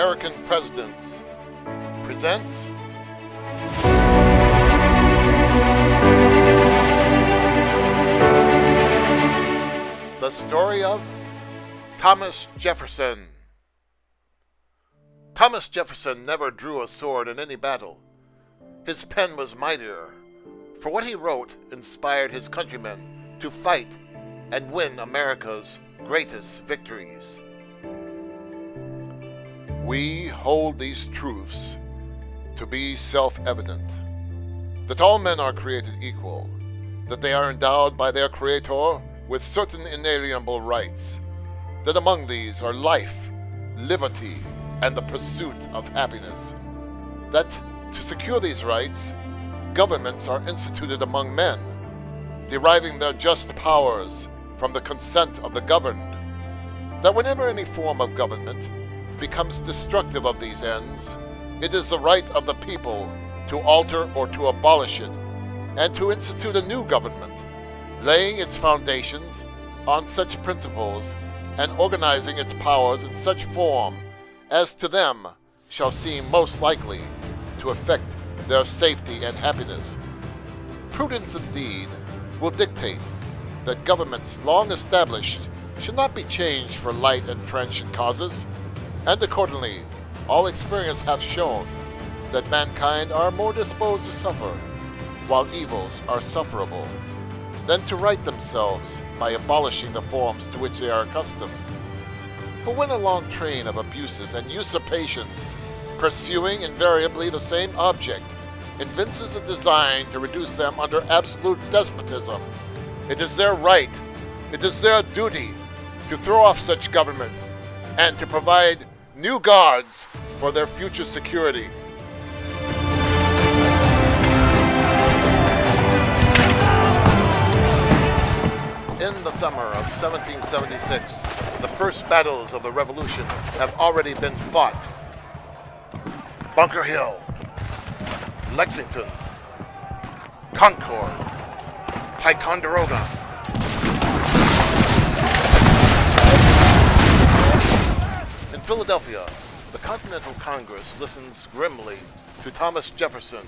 American Presidents presents the story of Thomas Jefferson. Thomas Jefferson never drew a sword in any battle. His pen was mightier, for what he wrote inspired his countrymen to fight and win America's greatest victories. We hold these truths to be self-evident, that all men are created equal, that they are endowed by their Creator with certain inalienable rights, that among these are life, liberty, and the pursuit of happiness, that to secure these rights, governments are instituted among men, deriving their just powers from the consent of the governed, that whenever any form of government becomes destructive of these ends, it is the right of the people to alter or to abolish it, and to institute a new government, laying its foundations on such principles and organizing its powers in such form as to them shall seem most likely to affect their safety and happiness. Prudence indeed will dictate that governments long established should not be changed for light and transient causes, and accordingly all experience hath shown that mankind are more disposed to suffer, while evils are sufferable, than to right themselves by abolishing the forms to which they are accustomed. But when a long train of abuses and usurpations, pursuing invariably the same object, evinces a design to reduce them under absolute despotism, it is their right, it is their duty to throw off such government and to provide new guards for their future security. In the summer of 1776, the first battles of the Revolution have already been fought. Bunker Hill, Lexington, Concord, Ticonderoga. In Philadelphia, the Continental Congress listens grimly to Thomas Jefferson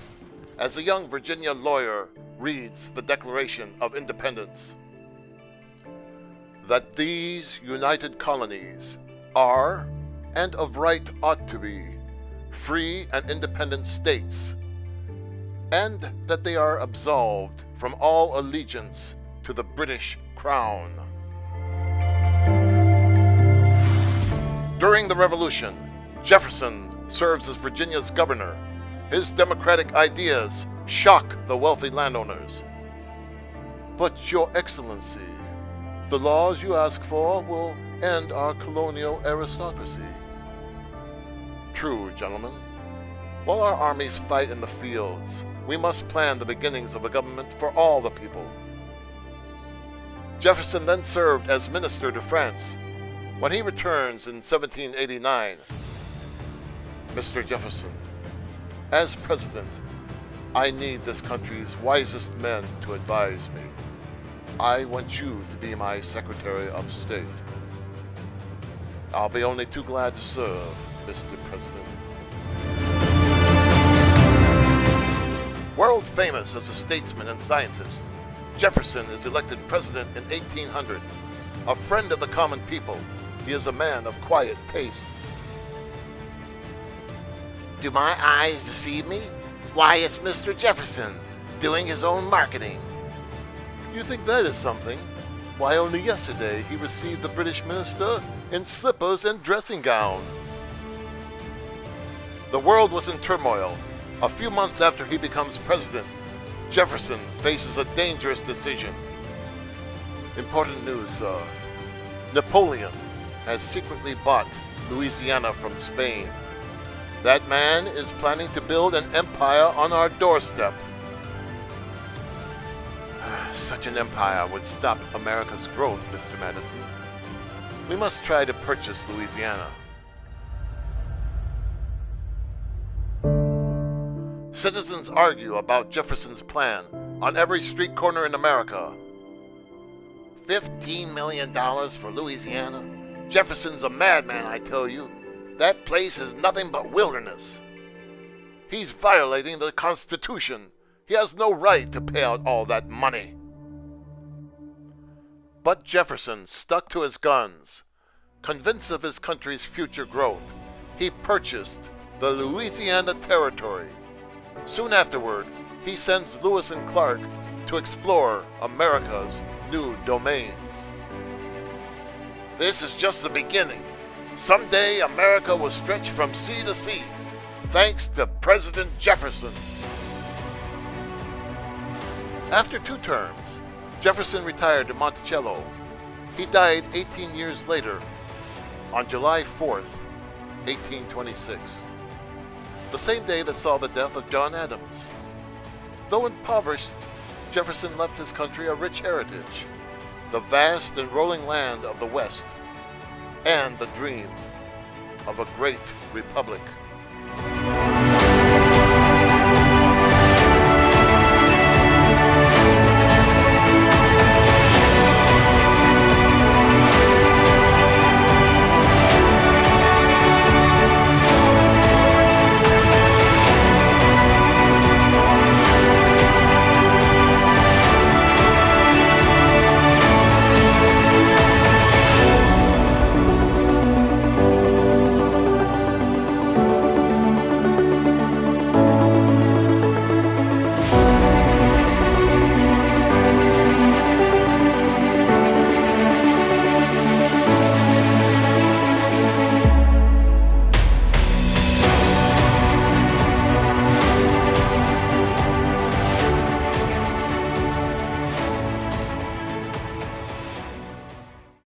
as a young Virginia lawyer reads the Declaration of Independence. That these united colonies are, and of right ought to be, free and independent states, and that they are absolved from all allegiance to the British Crown. During the Revolution, Jefferson serves as Virginia's governor. His democratic ideas shock the wealthy landowners. But, Your Excellency, the laws you ask for will end our colonial aristocracy. True, gentlemen. While our armies fight in the fields, we must plan the beginnings of a government for all the people. Jefferson then served as minister to France. When he returns in 1789, Mr. Jefferson, as president, I need this country's wisest men to advise me. I want you to be my Secretary of State. I'll be only too glad to serve, Mr. President. World famous as a statesman and scientist, Jefferson is elected president in 1800. A friend of the common people, he is a man of quiet tastes. Do my eyes deceive me? Why, it's Mr. Jefferson doing his own marketing. You think that is something? Why, only yesterday he received the British minister in slippers and dressing gown. The world was in turmoil. A few months after he becomes president, Jefferson faces a dangerous decision. Important news, sir. Napoleon has secretly bought Louisiana from Spain. That man is planning to build an empire on our doorstep. Such an empire would stop America's growth, Mr. Madison. We must try to purchase Louisiana. Citizens argue about Jefferson's plan on every street corner in America. $15 million for Louisiana? Jefferson's a madman, I tell you. That place is nothing but wilderness. He's violating the Constitution. He has no right to pay out all that money. But Jefferson stuck to his guns. Convinced of his country's future growth, he purchased the Louisiana Territory. Soon afterward, he sends Lewis and Clark to explore America's new domains. This is just the beginning. Someday America will stretch from sea to sea, thanks to President Jefferson. After 2 terms, Jefferson retired to Monticello. He died 18 years later, on July 4th, 1826, the same day that saw the death of John Adams. Though impoverished, Jefferson left his country a rich heritage, the vast and rolling land of the West, and the dream of a great republic.